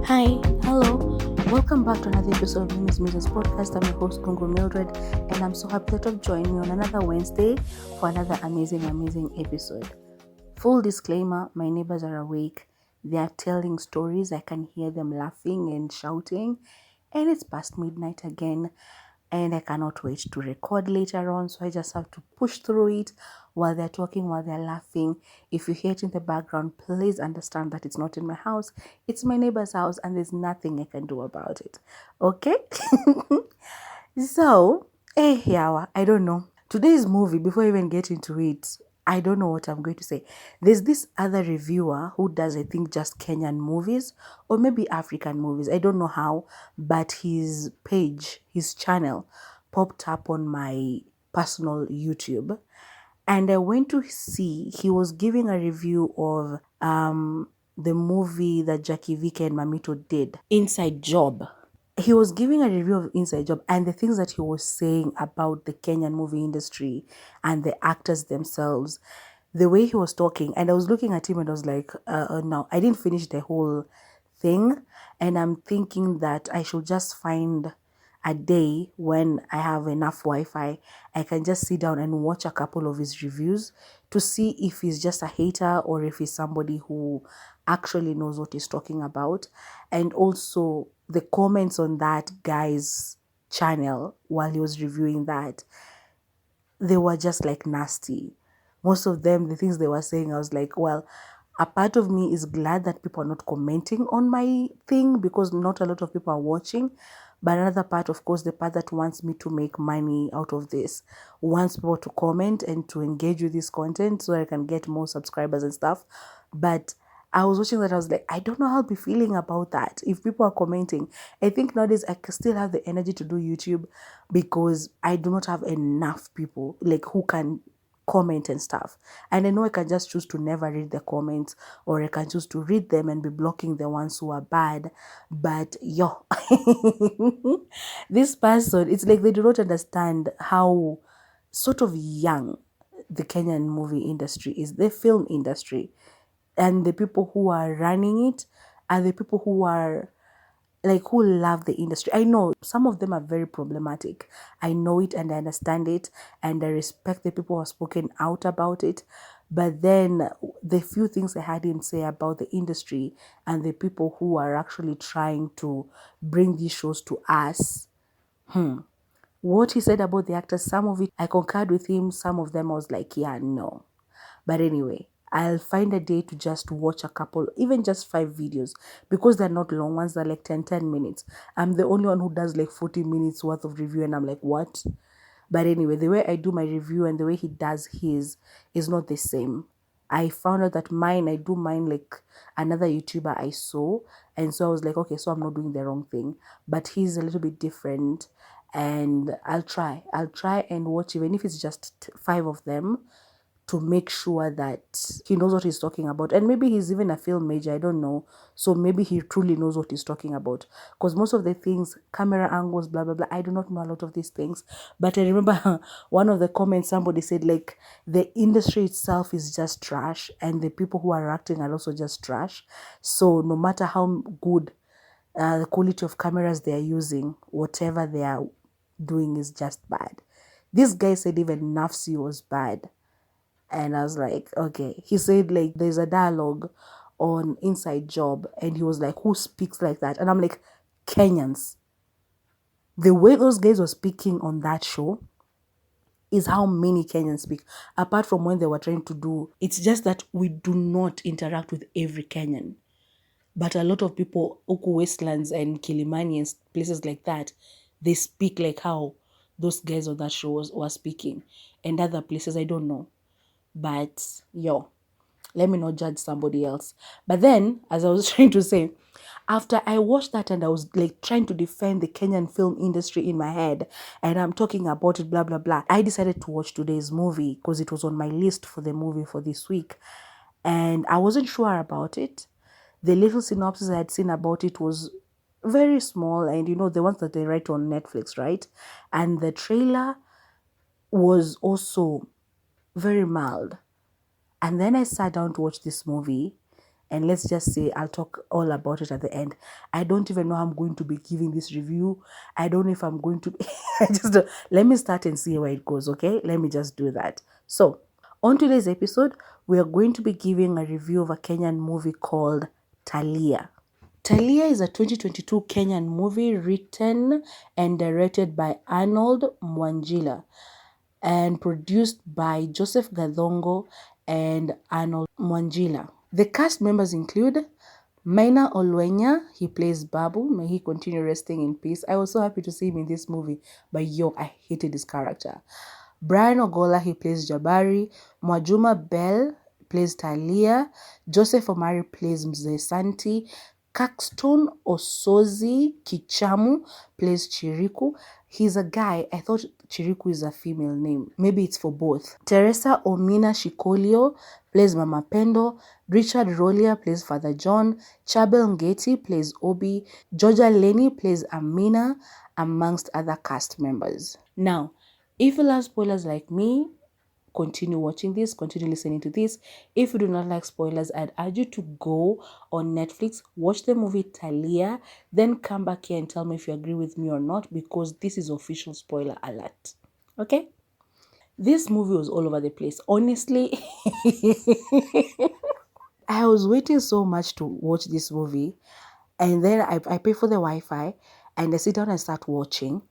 Hi, hello, welcome back to another episode of Musings podcast. I'm your host, Gungu Mildred, and I'm so happy that you've joined me on another Wednesday for another amazing episode. Full disclaimer, my neighbors are awake. They are telling stories. I can hear them laughing and shouting, and it's past midnight again. And I cannot wait to record later on, so I just have to push through it while they're talking, while they're laughing. If you hear it in the background, please understand that it's not in my house, it's my neighbor's house, and there's nothing I can do about it. Okay? So, Yawa, I don't know. Today's movie, before I even get into it, I don't know what I'm going to say. There's this other reviewer who does, I think, just Kenyan movies or maybe African movies. I don't know how, but his page, his channel popped up on my personal YouTube. And I went to see, he was giving a review of the movie that Jackie Vika and Mamito did, Inside Job. He was giving a review of Inside Job and the things that he was saying about the Kenyan movie industry and the actors themselves, the way he was talking. And I was looking at him and I was like, no, I didn't finish the whole thing. And I'm thinking that I should just find a day when I have enough Wi-Fi, I can just sit down and watch a couple of his reviews to see if he's just a hater or if he's somebody who actually knows what he's talking about. And also the comments on that guy's channel while he was reviewing that, they were just like nasty. Most of them, the things they were saying, I was like, well, a part of me is glad that people are not commenting on my thing because not a lot of people are watching. But another part, of course, the part that wants me to make money out of this, wants people to comment and to engage with this content so I can get more subscribers and stuff. But I was watching that, I was like, I don't know how I'll be feeling about that if people are commenting. I think nowadays I can still have the energy to do YouTube because I do not have enough people like who can comment and stuff. And I know I can just choose to never read the comments, or I can choose to read them and be blocking the ones who are bad. But yo, this person, it's like they do not understand how sort of young the Kenyan movie industry is, the film industry. And the people who are running it are the people who are like who love the industry. I know some of them are very problematic. I know it and I understand it and I respect the people who have spoken out about it. But then the few things I had him say about the industry and the people who are actually trying to bring these shows to us, what he said about the actors, some of it I concurred with him, some of them I was like, yeah, no. But anyway, I'll find a day to just watch a couple, even just 5 videos, because they're not long ones, they're like 10 minutes. I'm the only one who does like 40 minutes worth of review, and I'm like, what? But anyway, the way I do my review and the way he does his is not the same. I found out that I do mine like another YouTuber I saw. And so I was like, okay, so I'm not doing the wrong thing. But he's a little bit different. And I'll try and watch, even if it's just 5 of them, to make sure that he knows what he's talking about. And maybe he's even a film major, I don't know. So maybe he truly knows what he's talking about. Because most of the things, camera angles, blah, blah, blah, I do not know a lot of these things. But I remember one of the comments, somebody said, like, the industry itself is just trash. And the people who are acting are also just trash. So no matter how good the quality of cameras they are using, whatever they are doing is just bad. This guy said even Nafsi was bad. And I was like, okay. He said, like, there's a dialogue on Inside Job. And he was like, who speaks like that? And I'm like, Kenyans. The way those guys were speaking on that show is how many Kenyans speak. Apart from when they were trying to do, it's just that we do not interact with every Kenyan. But a lot of people, Uku Westlands and Kilimani and places like that, they speak like how those guys on that show were speaking. And other places, I don't know. But, yo, let me not judge somebody else. But then, as I was trying to say, after I watched that and I was like trying to defend the Kenyan film industry in my head and I'm talking about it, blah, blah, blah, I decided to watch today's movie because it was on my list for the movie for this week. And I wasn't sure about it. The little synopsis I had seen about it was very small, and you know, the ones that they write on Netflix, right? And the trailer was also very mild. And then I sat down to watch this movie and let's just say I'll talk all about it at the end. I don't even know how I'm going to be giving this review. I don't know if I'm going to I just don't. Let me start and see where it goes, okay? Let me just do that. So on today's episode, we are going to be giving a review of a Kenyan movie called Taliya. Taliya is a 2022 Kenyan movie written and directed by Arnold Mwanjila and produced by Joseph Gadongo and Arnold Mwanjila. The cast members include Maina Olwenya, he plays Babu. May he continue resting in peace. I was so happy to see him in this movie, but I hated his character. Brian Ogola, he plays Jabari. Mwajuma Bell plays Taliya. Joseph Omari plays Mzee Santi. Caxton Osozi Kichamu plays Chiriku. He's a guy. I thought Chiriku is a female name. Maybe it's for both. Teresa Omina Shikolio plays Mama Pendo. Richard Rolia plays Father John. Chabel Ngeti plays Obi. Georgia Lenny plays Amina, amongst other cast members. Now, if you love spoilers like me, continue watching this, continue listening to this. If you do not like spoilers, I'd urge you to go on Netflix, watch the movie Taliya, then come back here and tell me if you agree with me or not, because this is official spoiler alert. Okay? This movie was all over the place. Honestly, I was waiting so much to watch this movie, and then I pay for the Wi-Fi and I sit down and start watching.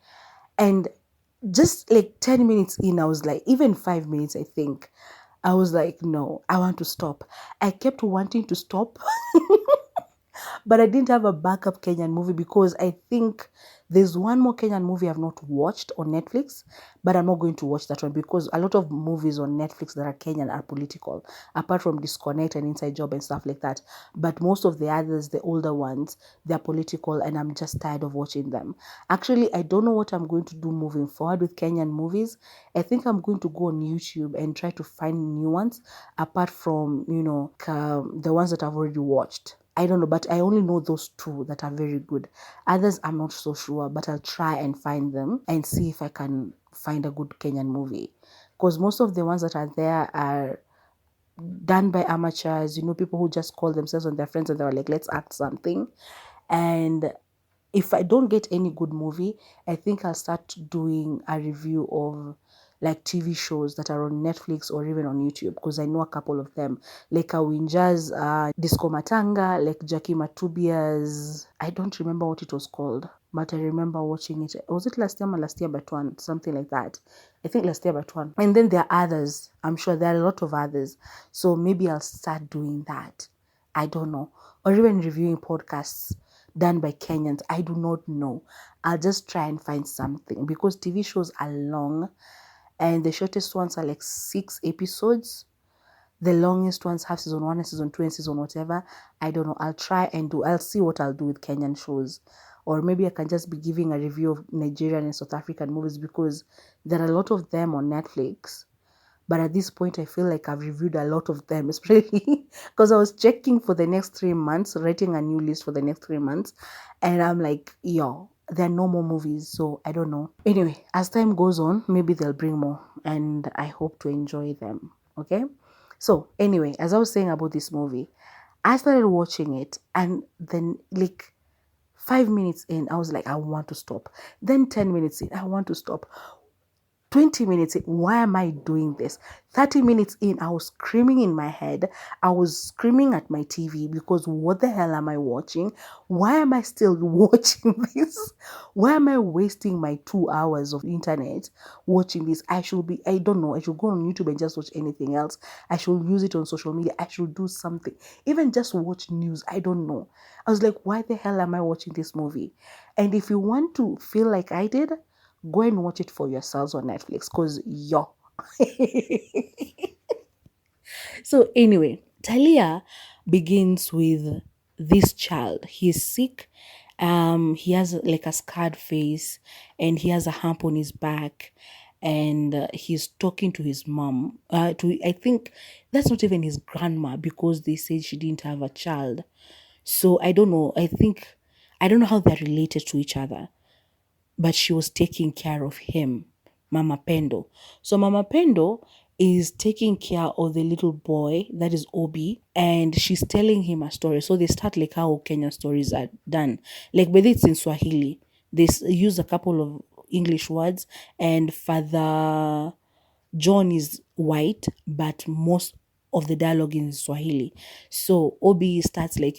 And just like 10 minutes in, I was like, even 5 minutes, I think, I was like, no, I want to stop. I kept wanting to stop, but I didn't have a backup Kenyan movie because I think there's one more Kenyan movie I've not watched on Netflix, but I'm not going to watch that one because a lot of movies on Netflix that are Kenyan are political, apart from Disconnect and Inside Job and stuff like that. But most of the others, the older ones, they're political and I'm just tired of watching them. Actually, I don't know what I'm going to do moving forward with Kenyan movies. I think I'm going to go on YouTube and try to find new ones apart from, the ones that I've already watched. I don't know, but I only know those two that are very good. Others, I'm not so sure, but I'll try and find them and see if I can find a good Kenyan movie. Because most of the ones that are there are done by amateurs, people who just call themselves and their friends and they were like, let's act something. And if I don't get any good movie, I think I'll start doing a review of like TV shows that are on Netflix or even on YouTube, because I know a couple of them, like Awinja's Disco Matanga, like Jackie Matubia's, I don't remember what it was called, but I remember watching it. Was it last year but one, something like that? I think last year but one. And then there are others. I'm sure there are a lot of others. So maybe I'll start doing that. I don't know. Or even reviewing podcasts done by Kenyans. I do not know. I'll just try and find something because TV shows are long and the shortest ones are like 6 episodes. The longest ones have season 1 and season 2 and season whatever. I don't know. I'll see what I'll do with Kenyan shows. Or maybe I can just be giving a review of Nigerian and South African movies because there are a lot of them on Netflix. But at this point, I feel like I've reviewed a lot of them, especially because I was checking for the next 3 months, writing a new list for the next 3 months. And I'm like, yo, there are no more movies. So I don't know. Anyway, as time goes on, maybe they'll bring more. And I hope to enjoy them. Okay? So anyway, as I was saying about this movie, I started watching it. And then like 5 minutes in, I was like, I want to stop. Then 10 minutes in, I want to stop. 20 minutes in, why am I doing this? 30 minutes in, I was screaming in my head. I was screaming at my TV because what the hell am I watching? Why am I still watching this? Why am I wasting my 2 hours of internet watching this? I don't know, I should go on YouTube and just watch anything else. I should use it on social media. I should do something. Even just watch news. I don't know. I was like, why the hell am I watching this movie? And if you want to feel like I did, go and watch it for yourselves on Netflix because So anyway, Taliya begins with this child. He's sick. He has like a scarred face and he has a hump on his back. And he's talking to his mom. I think that's not even his grandma because they said she didn't have a child. So I don't know. I don't know how they're related to each other, but she was taking care of him, Mama Pendo. So Mama Pendo is taking care of the little boy that is Obi, and she's telling him a story. So they start like how Kenyan stories are done. Like, whether it's in Swahili, they use a couple of English words, and Father John is white, but most of the dialogue in Swahili. So Obi starts like,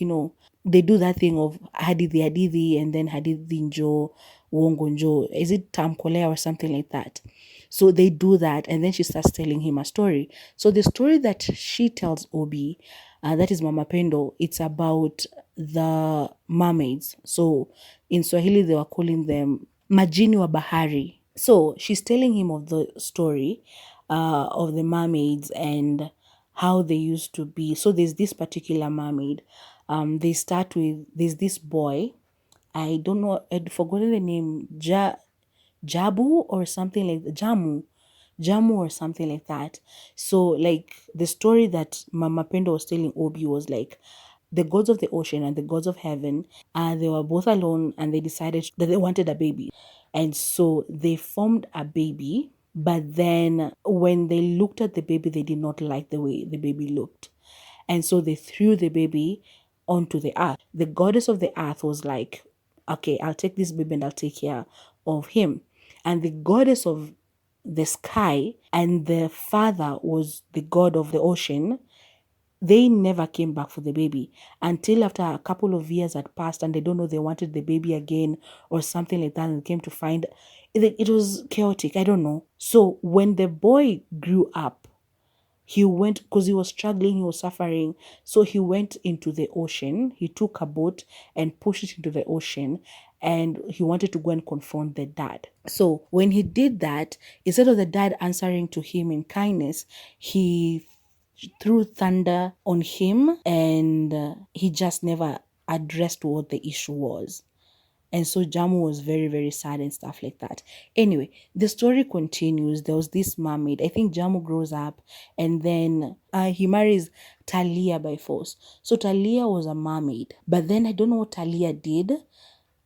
they do that thing of hadithi hadithi and then hadithi njo, wongo njo. Is it tamkolea or something like that? So they do that, and then she starts telling him a story. So the story that she tells Obi, that is Mama Pendo, it's about the mermaids. So in Swahili, they were calling them majini wa bahari. So she's telling him of the story of the mermaids and how they used to be. So there's this particular mermaid. They start with, there's this boy. I don't know, I'd forgotten the name. Jabu or something like that. Jamu or something like that. So like the story that Mama Pendo was telling Obi was like, the gods of the ocean and the gods of heaven, they were both alone, and they decided that they wanted a baby. And so they formed a baby, but then when they looked at the baby, they did not like the way the baby looked. And so they threw the baby onto the earth. The goddess of the earth was like, okay, I'll take this baby and I'll take care of him. And the goddess of the sky and the father was the god of the ocean. They never came back for the baby until after a couple of years had passed, and they don't know, they wanted the baby again or something like that, and they came to find it was chaotic. I don't know. So when the boy grew up, he went, because he was struggling, he was suffering. So he went into the ocean. He took a boat and pushed it into the ocean, and he wanted to go and confront the dad. So when he did that, instead of the dad answering to him in kindness, he threw thunder on him, and he just never addressed what the issue was. And so Jamu was very, very sad and stuff like that. Anyway, the story continues. There was this mermaid. I think Jamu grows up, and then he marries Taliya by force. So Taliya was a mermaid. But then I don't know what Taliya did.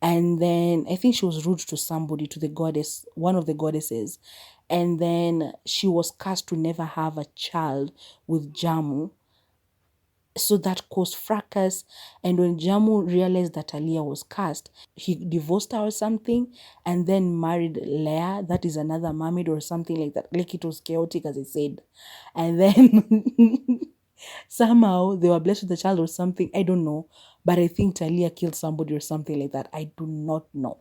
And then I think she was rude to somebody, to the goddess, one of the goddesses. And then she was cast to never have a child with Jamu. So that caused fracas. And when Jamu realized that Taliya was cast, he divorced her or something, and then married Leah, that is another mermaid or something like that. Like, it was chaotic, as I said. And then somehow they were blessed with a child or something. I don't know. But I think Taliya killed somebody or something like that. I do not know.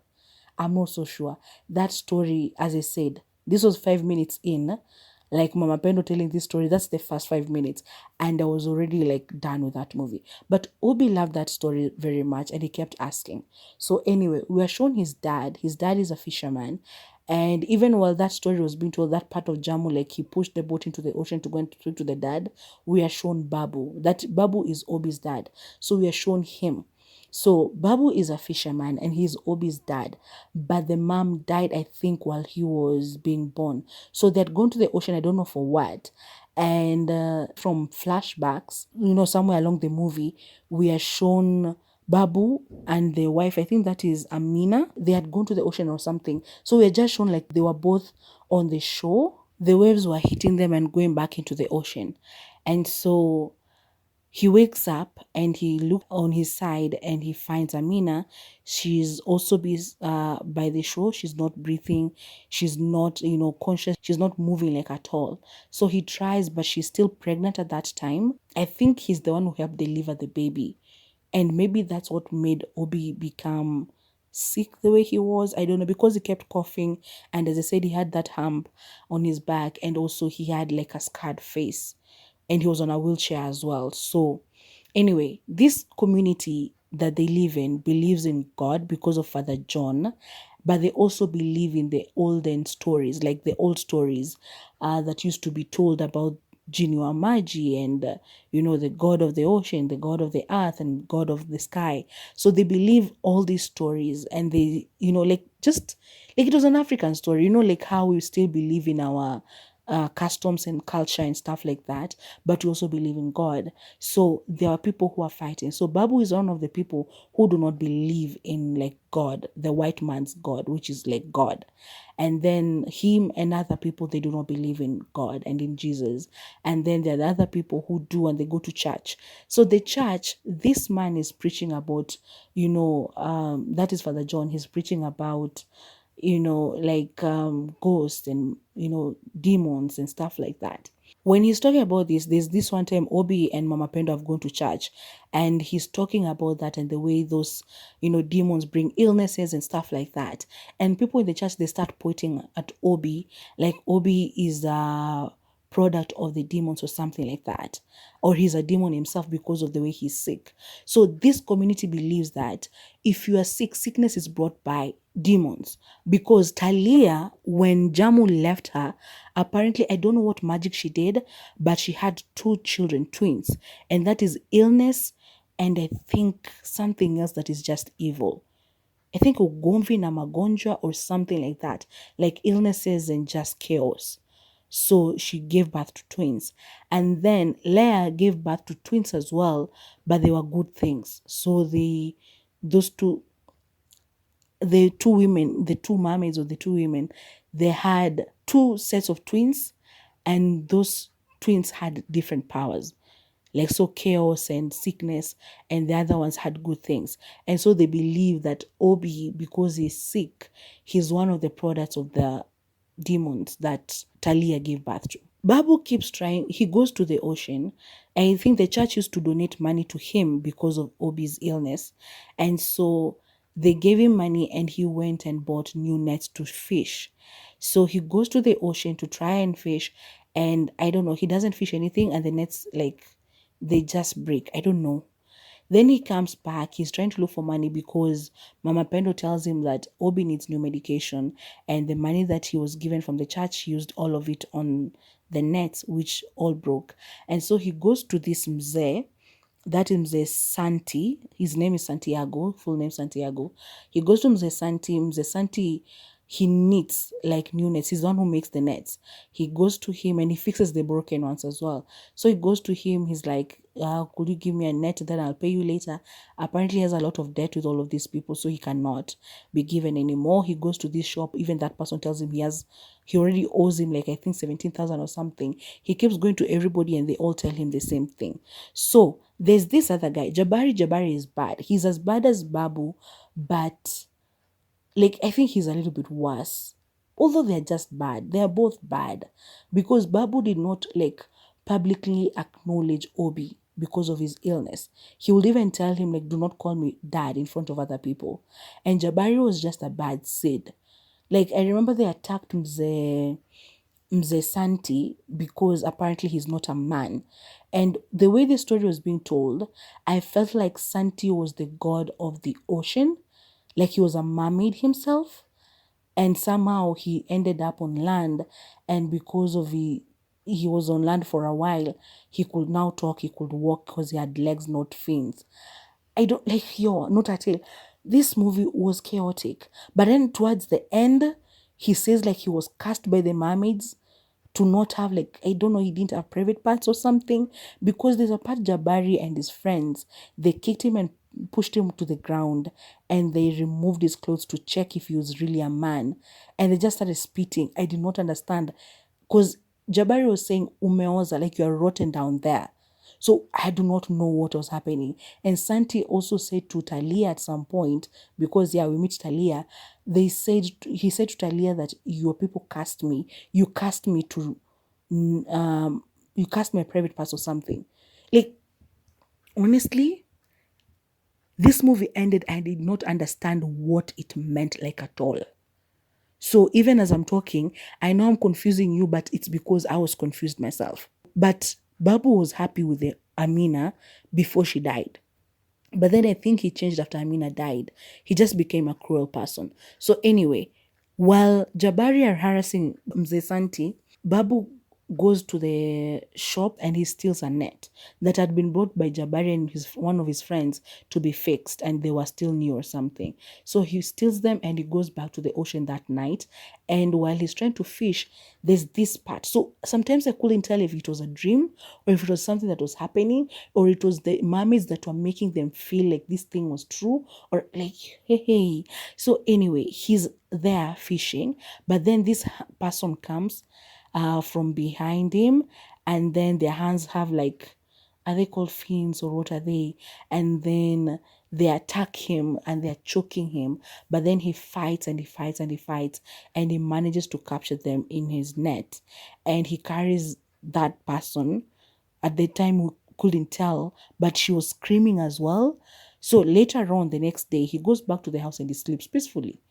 I'm not so sure. That story, as I said, this was 5 minutes in. Like Mama Pendo telling this story, that's the first 5 minutes. And I was already like done with that movie. But Obi loved that story very much, and he kept asking. So anyway, we are shown his dad. His dad is a fisherman. And even while that story was being told, that part of Jamu, like he pushed the boat into the ocean to go and speak to the dad, we are shown Babu. That Babu is Obi's dad. So we are shown him. So Babu is a fisherman, and he's Obi's dad. But the mom died, I think, while he was being born. So they had gone to the ocean, I don't know for what. And from flashbacks, somewhere along the movie, we are shown Babu and the wife, I think that is Amina. They had gone to the ocean or something. So we're just shown like they were both on the shore. The waves were hitting them and going back into the ocean. And so he wakes up and he looks on his side and he finds Amina. She's also by the shore. She's not breathing. She's not, conscious. She's not moving like at all. So he tries, but she's still pregnant at that time. I think he's the one who helped deliver the baby. And maybe that's what made Obi become sick the way he was. I don't know, because he kept coughing. And as I said, he had that hump on his back. And also he had like a scarred face. And he was on a wheelchair as well. So anyway, this community that they live in believes in God because of Father John, but they also believe in the olden stories, like the old stories that used to be told about Jinua Maji and, the god of the ocean, the god of the earth, and god of the sky. So they believe all these stories, and they, like just like it was an African story, like how we still believe in our customs and culture and stuff like that, but we also believe in God. So there are people who are fighting. So Babu is one of the people who do not believe in like God, the white man's God, which is like God. And then him and other people, they do not believe in God and in Jesus. And then there are other people who do, and they go to church. So the church, this man is preaching about, that is Father John. He's preaching about, like ghosts and, demons and stuff like that. When he's talking about this, there's this one time Obi and Mama Pendo have gone to church, and he's talking about that and the way those, demons bring illnesses and stuff like that. And people in the church, they start pointing at Obi, like Obi is a product of the demons or something like that, or he's a demon himself because of the way he's sick. So this community believes that if you are sick, sickness is brought by demons. Because Taliya, when Jamu left her, apparently, I don't know what magic she did, but she had two children, twins, and that is illness, and I think something else that is just evil. I think ugomvi na magonjwa or something like that, like illnesses and just chaos. So she gave birth to twins. And then Leah gave birth to twins as well, but they were good things. So those two, the two women, the two mermaids or the two women, they had two sets of twins, and those twins had different powers. Like so chaos and sickness, and the other ones had good things. And so they believe that Obi, because he's sick, he's one of the products of the demons that Taliya gave birth to. Babu keeps trying. He goes to the ocean. I think the church used to donate money to him because of Obi's illness. And so they gave him money, and he went and bought new nets to fish. So he goes to the ocean to try and fish. And I don't know, he doesn't fish anything, and the nets, like, they just break. I don't know. Then he comes back. He's trying to look for money because Mama Pendo tells him that Obi needs new medication, and the money that he was given from the church, he used all of it on the nets, which all broke. And so he goes to this mzee. That is Mzee Santi. His name is Santiago, full name Santiago. He goes to Mzee Santi. Mzee Santi, he knits like new nets. He's the one who makes the nets. He goes to him and he fixes the broken ones as well. So he goes to him. He's like, could you give me a net? Then I'll pay you later. Apparently he has a lot of debt with all of these people, so he cannot be given anymore. He goes to this shop. Even that person tells him he already owes him like, I think 17,000 or something. He keeps going to everybody and they all tell him the same thing. So there's this other guy, Jabari. Jabari is bad. He's as bad as Babu, but like I think he's a little bit worse. Although they're just bad, they're both bad, because Babu did not like publicly acknowledge Obi because of his illness. He would even tell him like, do not call me dad in front of other people. And Jabari was just a bad Sid. Like I remember they attacked Mzee Santi because apparently he's not a man. And the way the story was being told, I felt like Santi was the god of the ocean, like he was a mermaid himself. And somehow he ended up on land, and because of he was on land for a while, he could now talk, he could walk because he had legs, not fins. I don't like not at all. This movie was chaotic. But then towards the end, he says like he was cast by the mermaids to not have like, I don't know, he didn't have private parts or something, because there's a part Jabari and his friends, they kicked him and pushed him to the ground, and they removed his clothes to check if he was really a man, and they just started spitting. I did not understand, because Jabari was saying umeoza, like you're rotten down there. So I do not know what was happening. And Santi also said to Taliya at some point, because we meet Taliya, he said to Taliya that your people cast me. You cast me you cast my private parts or something. Like, honestly, this movie ended, I did not understand what it meant like at all. So even as I'm talking, I know I'm confusing you, but it's because I was confused myself. But Babu was happy with the Amina before she died. But then I think he changed after Amina died. He just became a cruel person. So anyway, while Jabari are harassing Mzee Santi, Babu goes to the shop and he steals a net that had been brought by Jabari and one of his friends to be fixed, and they were still new or something. So he steals them and he goes back to the ocean that night. And while he's trying to fish, there's this part. So sometimes I couldn't tell if it was a dream or if it was something that was happening, or it was the mermaids that were making them feel like this thing was true, or like, hey. So anyway, he's there fishing, but then this person comes from behind him, and then their hands have like, are they called fins or what are they? And then they attack him and they're choking him, but then he fights and he fights and he fights, and he manages to capture them in his net, and he carries that person. At the time we couldn't tell, but she was screaming as well. So later on, the next day, he goes back to the house and he sleeps peacefully.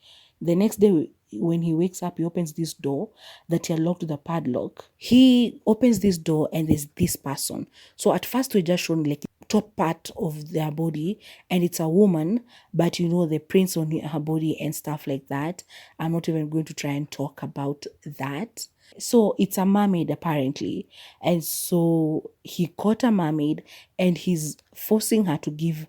The next day, when he wakes up, he opens this door that he had locked with a padlock. He opens this door and there's this person. So at first we just shown like top part of their body, and it's a woman, but you know the prints on her body and stuff like that. I'm not even going to try and talk about that. So it's a mermaid apparently, and so he caught a mermaid and he's forcing her to give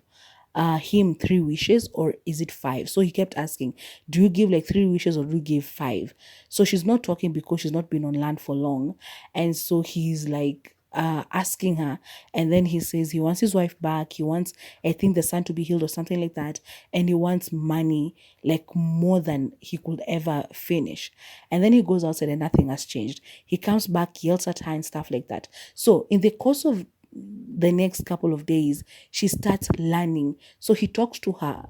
him 3 wishes, or is it 5? So he kept asking, do you give like 3 wishes or do you give 5? So she's not talking because she's not been on land for long, and so he's like asking her, and then he says he wants his wife back, he wants, I think, the son to be healed or something like that, and he wants money like more than he could ever finish. And then he goes outside and nothing has changed. He comes back, yells at her and stuff like that. So in the course of the next couple of days, she starts learning. So he talks to her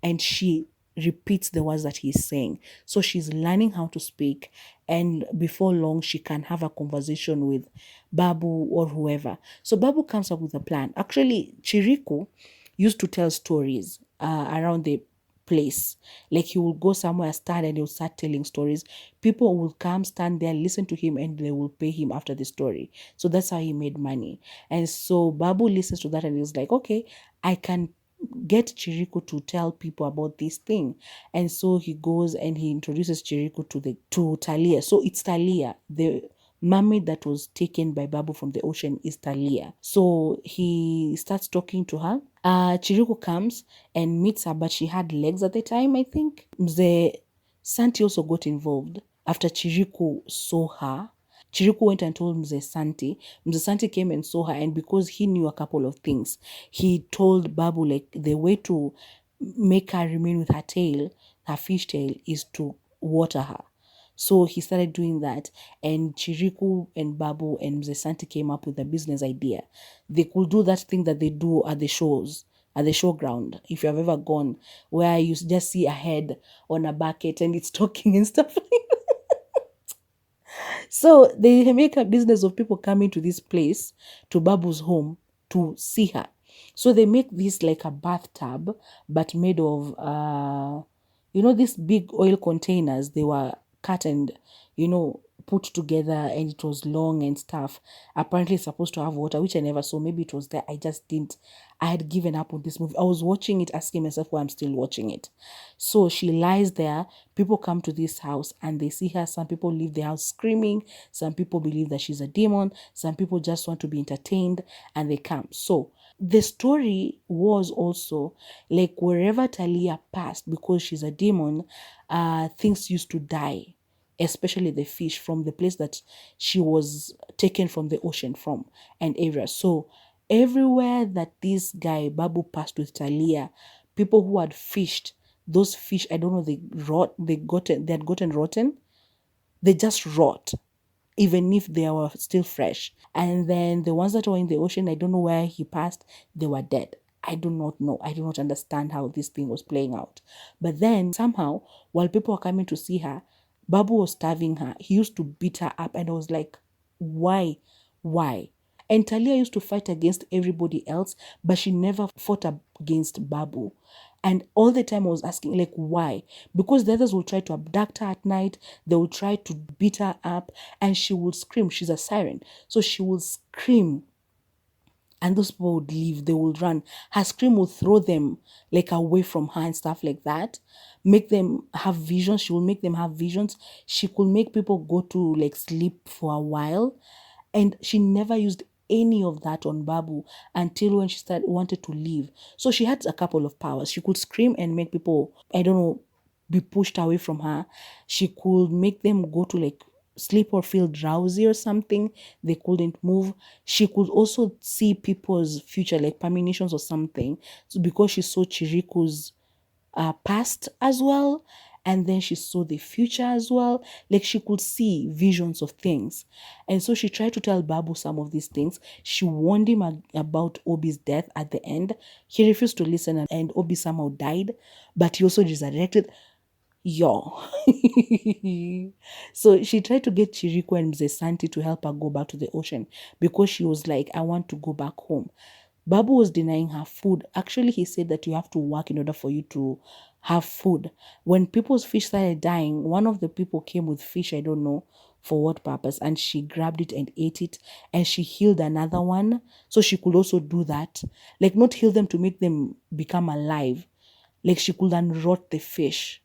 and she repeats the words that he's saying. So she's learning how to speak, and before long she can have a conversation with Babu or whoever. So Babu comes up with a plan. Actually, Chiriku used to tell stories around the place. Like he will go somewhere, stand, and he'll start telling stories. People will come, stand there, listen to him, and they will pay him after the story. So that's how he made money. And so Babu listens to that and he's like, okay, I can get Chiriku to tell people about this thing. And so he goes and he introduces Chiriku to Taliya. So it's Taliya. The mermaid that was taken by Babu from the ocean is Taliya. So he starts talking to her. Chiriku comes and meets her, but she had legs at the time, I think. Mzee Santi also got involved after Chiriku saw her. Chiriku went and told Mzee Santi. Mzee Santi came and saw her, and because he knew a couple of things, he told Babu like the way to make her remain with her tail, her fish tail, is to water her. So he started doing that, and Chiriku and Babu and Mzee Santi came up with a business idea. They could do that thing that they do at the shows, at the showground, if you have ever gone, where you just see a head on a bucket and it's talking and stuff like that. So they make a business of people coming to this place, to Babu's home, to see her. So they make this like a bathtub, but made of, these big oil containers. They were cut and, put together, and it was long and stuff. Apparently it's supposed to have water, which I never saw. Maybe it was there. I had given up on this movie. I was watching it, asking myself why I'm still watching it. So she lies there. People come to this house and they see her. Some people leave the house screaming. Some people believe that she's a demon. Some people just want to be entertained and they come. So the story was also like wherever Taliya passed, because she's a demon, things used to die, especially the fish from the place that she was taken from the ocean from and area. So everywhere that this guy Babu passed with Taliya, people who had fished, those fish, I don't know, they had gotten rotten. They just rot, even if they were still fresh. And then the ones that were in the ocean, I don't know where he passed, they were dead. I do not know. I do not understand how this thing was playing out. But then somehow, while people were coming to see her, Babu was starving her. He used to beat her up, and I was like, why? Why? And Talia used to fight against everybody else, but she never fought against Babu. And all the time I was asking, like, why? Because the others will try to abduct her at night. They will try to beat her up, and she will scream. She's a siren. So she will scream and those people would leave, they would run. Her scream would throw them like away from her and stuff like that, make them have visions. She will make them have visions. She could make people go to like sleep for a while, and she never used any of that on Babu until when she started wanted to leave. So she had a couple of powers. She could scream and make people, I don't know, be pushed away from her. She could make them go to like sleep or feel drowsy or something. They couldn't move. She could also see people's future, like premonitions or something. So because she saw Chiriku's past as well, and then she saw the future as well, like she could see visions of things. And so she tried to tell Babu some of these things. She warned him about Obi's death at the end. He refused to listen, and Obi somehow died, but he also resurrected. Yo. So she tried to get Chiriku and Mzee Santi to help her go back to the ocean because she was like, I want to go back home. Babu was denying her food. Actually, he said that you have to work in order for you to have food. When people's fish started dying, one of the people came with fish, I don't know for what purpose, and she grabbed it and ate it, and she healed another one. So she could also do that. Like, not heal them to make them become alive. Like, she could unrot the fish.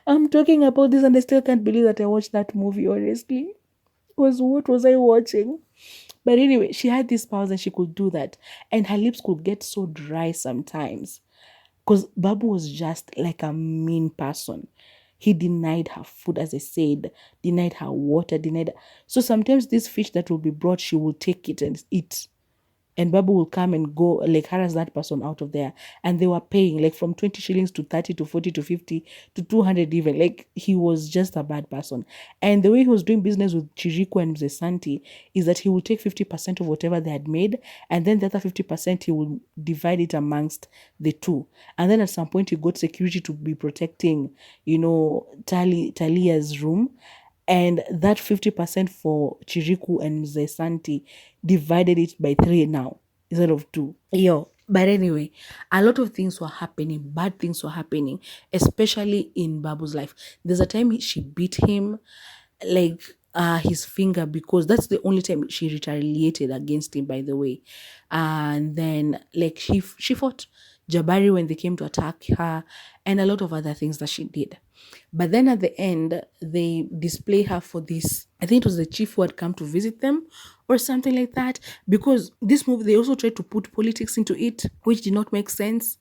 I'm talking about this and I still can't believe that I watched that movie, honestly. Because what was I watching? But anyway, she had these powers and she could do that. And her lips could get so dry sometimes. Because Babu was just like a mean person. He denied her food, as I said, denied her water, denied. So sometimes this fish that will be brought, she will take it and eat, and Babu will come and go, like harass that person out of there. And they were paying like from 20 shillings to 30 to 40 to 50 to 200 even. Like he was just a bad person. And the way he was doing business with Chiriku and Mzesanti is that he will take 50% of whatever they had made, and then the other 50% he will divide it amongst the two. And then at some point he got security to be protecting, Taliya's room, and that 50% for Chiriku and Mzee divided it by 3 now instead of 2. Yo, but anyway, a lot of things were happening, bad things were happening, especially in Babu's life. There's a time she beat him, like his finger, because that's the only time she retaliated against him, by the way. And then like she fought Jabari when they came to attack her, and a lot of other things that she did. But then at the end, they display her for this. I think it was the chief who had come to visit them or something like that. Because this movie, they also tried to put politics into it, which did not make sense.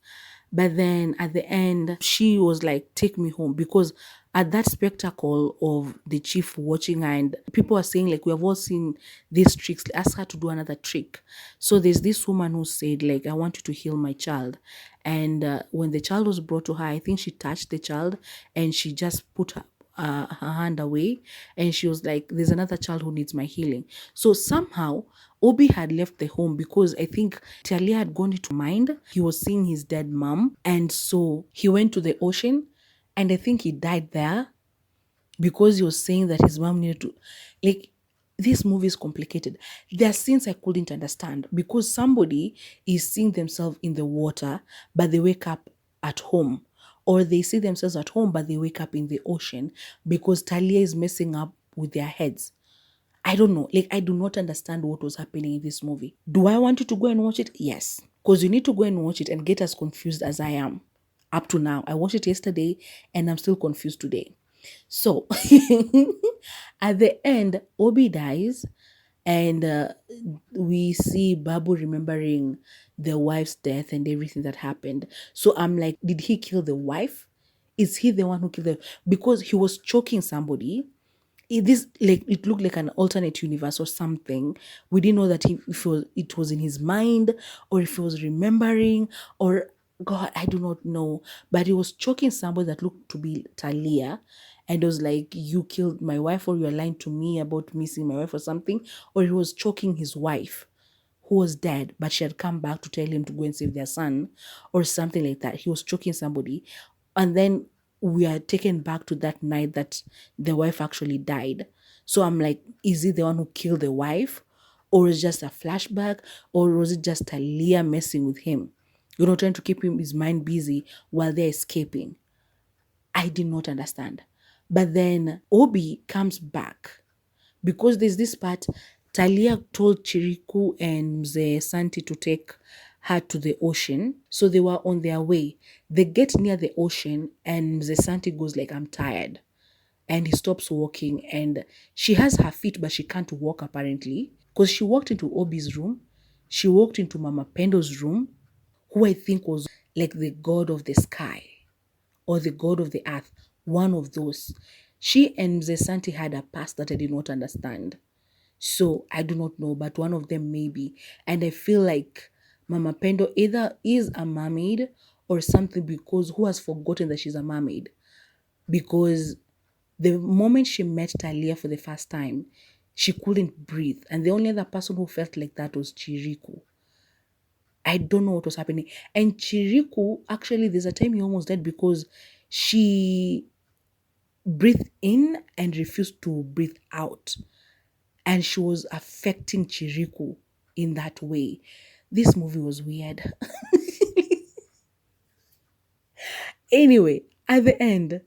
But then at the end, she was like, take me home. Because at that spectacle of the chief watching her, and people are saying, like, we have all seen these tricks, ask her to do another trick. So there's this woman who said, like, I want you to heal my child. And when the child was brought to her, I think she touched the child and she just put her hand away, and she was like, there's another child who needs my healing. So somehow Obi had left the home because I think Talia had gone into mind. He was seeing his dead mom, and so he went to the ocean, and I think he died there because he was saying that his mom needed to, like, this movie is complicated. There are scenes I couldn't understand because somebody is seeing themselves in the water, but they wake up at home. Or they see themselves at home, but they wake up in the ocean because Talia is messing up with their heads. I don't know. Like, I do not understand what was happening in this movie. Do I want you to go and watch it? Yes. Because you need to go and watch it and get as confused as I am. Up to now. I watched it yesterday and I'm still confused today. So, at the end, Obi dies, and we see Babu remembering the wife's death and everything that happened. So I'm like, did he kill the wife? Is he the one who killed her? Because he was choking somebody. It looked like an alternate universe or something. We didn't know that if it was in his mind or if he was remembering, or God, I do not know. But he was choking somebody that looked to be Taliya, and was like, you killed my wife, or you're lying to me about missing my wife or something. Or he was choking his wife who was dead, but she had come back to tell him to go and save their son or something like that. He was choking somebody. And then we are taken back to that night that the wife actually died. So I'm like, is he the one who killed the wife? Or is it just a flashback? Or was it just Talia messing with him? Trying to keep his mind busy while they're escaping. I did not understand. But then Obi comes back because there's this part. Taliya told Chiriku and Mzee Santi to take her to the ocean. So they were on their way. They get near the ocean and Mzee Santi goes like, I'm tired. And he stops walking and she has her feet, but she can't walk apparently. Because she walked into Obi's room. She walked into Mama Pendo's room, who I think was like the god of the sky or the god of the earth, one of those. She and Mzee Santi had a past that I did not understand. So I do not know, but one of them maybe. And I feel like Mama Pendo either is a mermaid or something, because who has forgotten that she's a mermaid? Because the moment she met Taliya for the first time, she couldn't breathe. And the only other person who felt like that was Chiriku. I don't know what was happening. And Chiriku, actually, there's a time he almost died because she breathed in and refused to breathe out. And she was affecting Chiriku in that way. This movie was weird. Anyway, at the end,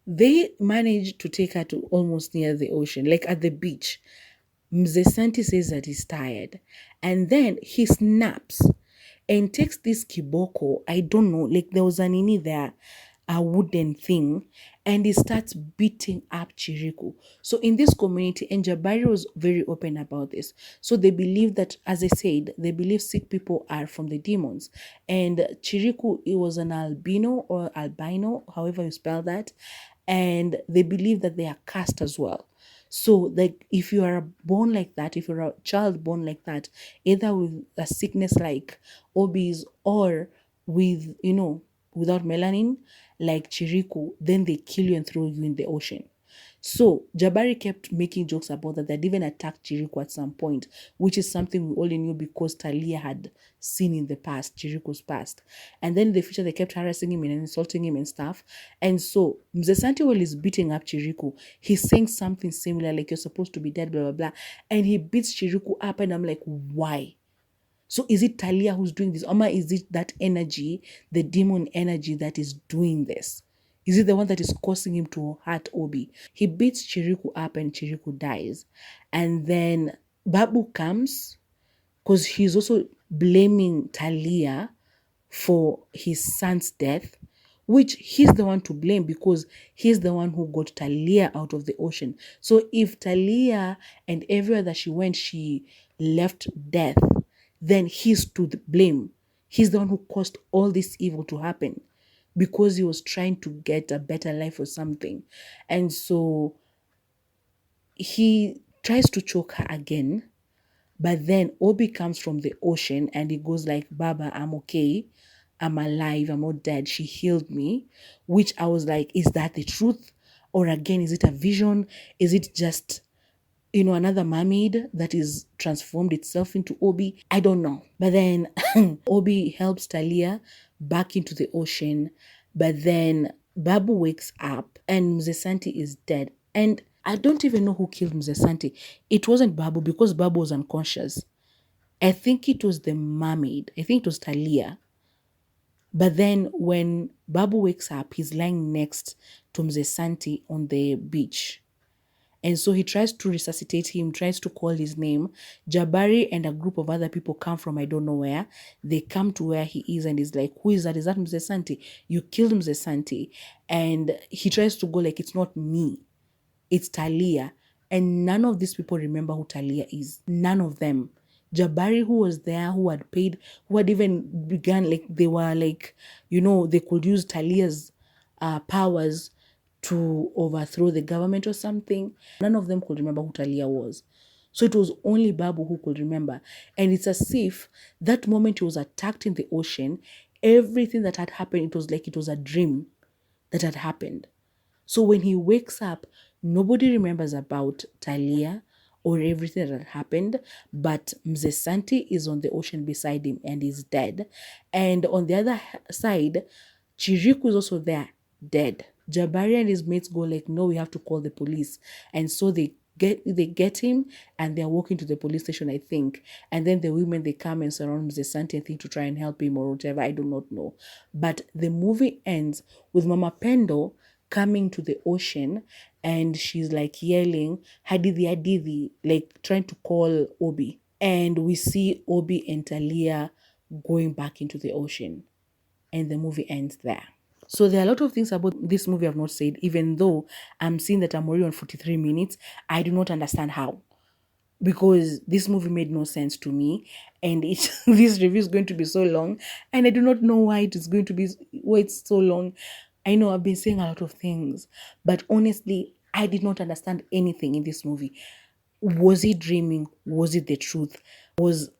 they managed to take her to almost near the ocean, like at the beach. Mzee Santi says that he's tired. And then he snaps and takes this kiboko. I don't know, like there was an ini there, a wooden thing, and he starts beating up Chiriku. So in this community, and Jabari was very open about this. So they believe that, as I said, they believe sick people are from the demons. And Chiriku, he was an albino, however you spell that. And they believe that they are cursed as well. So, like, if you are born like that, if you're a child born like that, either with a sickness like obese or with, without melanin, like Chiriku, then they kill you and throw you in the ocean. So Jabari kept making jokes about that. They'd even attacked Chiriku at some point, which is something we only knew because Taliya had seen in the past, Chiriku's past. And then in the future, they kept harassing him and insulting him and stuff. And so Mzee Santiwell is beating up Chiriku. He's saying something similar, like, you're supposed to be dead, blah, blah, blah. And he beats Chiriku up, and I'm like, why? So is it Taliya who's doing this? Or is it that energy, the demon energy that is doing this? Is it the one that is causing him to hurt Obi? He beats Chiriku up and Chiriku dies. And then Babu comes because he's also blaming Taliya for his son's death, which he's the one to blame because he's the one who got Taliya out of the ocean. So if Taliya and everywhere that she went, she left death, then he's to blame. He's the one who caused all this evil to happen because he was trying to get a better life or something. And so he tries to choke her again, but then Obi comes from the ocean and he goes like, Baba, I'm okay. I'm alive. I'm not dead. She healed me, which I was like, is that the truth? Or again, is it a vision? Is it just, another mermaid that is transformed itself into Obi? I don't know. But then Obi helps Taliya back into the ocean. But then Babu wakes up and Mzee Santi is dead. And I don't even know who killed Mzee Santi. It wasn't Babu because Babu was unconscious. I think it was the mermaid. I think it was Taliya. But then when Babu wakes up, he's lying next to Mzee Santi on the beach. And so he tries to resuscitate him, tries to call his name. Jabari and a group of other people come from I don't know where. They come to where he is and he's like, who is that? Is that Mzee Santi? You killed Mzee Santi. And he tries to go like, it's not me. It's Taliya. And none of these people remember who Taliya is. None of them. Jabari, who was there, who had paid, who had even begun, like, they were like, they could use Taliya's powers to overthrow the government or something. None of them could remember who Taliya was. So it was only Babu who could remember. And it's as if that moment he was attacked in the ocean, everything that had happened, it was like it was a dream that had happened. So when he wakes up, nobody remembers about Taliya or everything that had happened, but Mzee Santi is on the ocean beside him and is dead. And on the other side, Chiriku is also there, dead. Jabari and his mates go like, no, we have to call the police. And so they get him and they're walking to the police station, I think. And then the women, they come and surround Mzee Santi, I think, to try and help him or whatever. I do not know. But the movie ends with Mama Pendo coming to the ocean and she's like yelling, Hadithi, Hadithi, like trying to call Obi. And we see Obi and Taliya going back into the ocean. And the movie ends there. So there are a lot of things about this movie I've not said, even though I'm seeing that I'm already on 43 minutes. I do not understand how. Because this movie made no sense to me, and this review is going to be so long, and I do not know why it is going to be why it's so long. I know I've been saying a lot of things, but honestly, I did not understand anything in this movie. Was he dreaming? Was it the truth? Was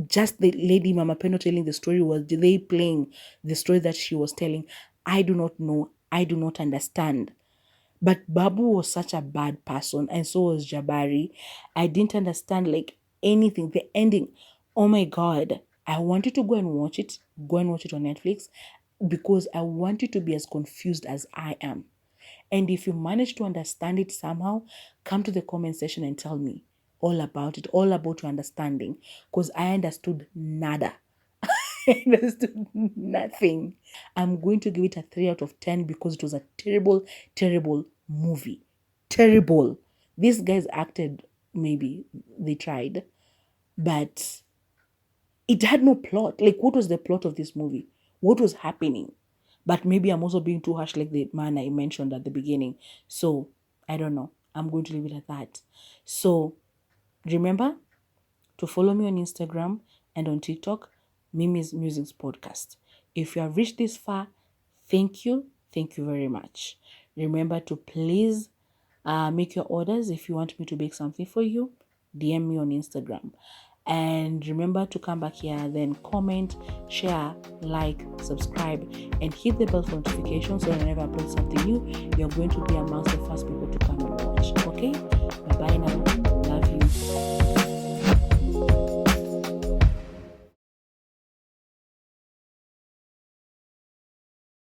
just the lady Mama Peno telling the story? Was they playing the story that she was telling? I do not know. I do not understand. But Babu was such a bad person, and so was Jabari. I didn't understand like anything. The ending, oh my God. I wanted to go and watch it. Go and watch it on Netflix because I want you to be as confused as I am. And if you manage to understand it somehow, come to the comment section and tell me all about it, all about your understanding. Because I understood nada. I understood nothing. I'm going to give it a 3 out of 10 because it was a terrible, terrible movie. Terrible. These guys acted, maybe they tried, but it had no plot. Like, what was the plot of this movie? What was happening? But maybe I'm also being too harsh, like the man I mentioned at the beginning. So, I don't know. I'm going to leave it at that. So, remember to follow me on Instagram and on TikTok, Mimi's Musings Podcast. If you have reached this far, thank you. Thank you very much. Remember to please make your orders. If you want me to bake something for you, DM me on Instagram. And remember to come back here, then comment, share, like, subscribe, and hit the bell for notifications so that whenever I upload something new, you're going to be amongst the first people to come and watch. Okay? Bye-bye now.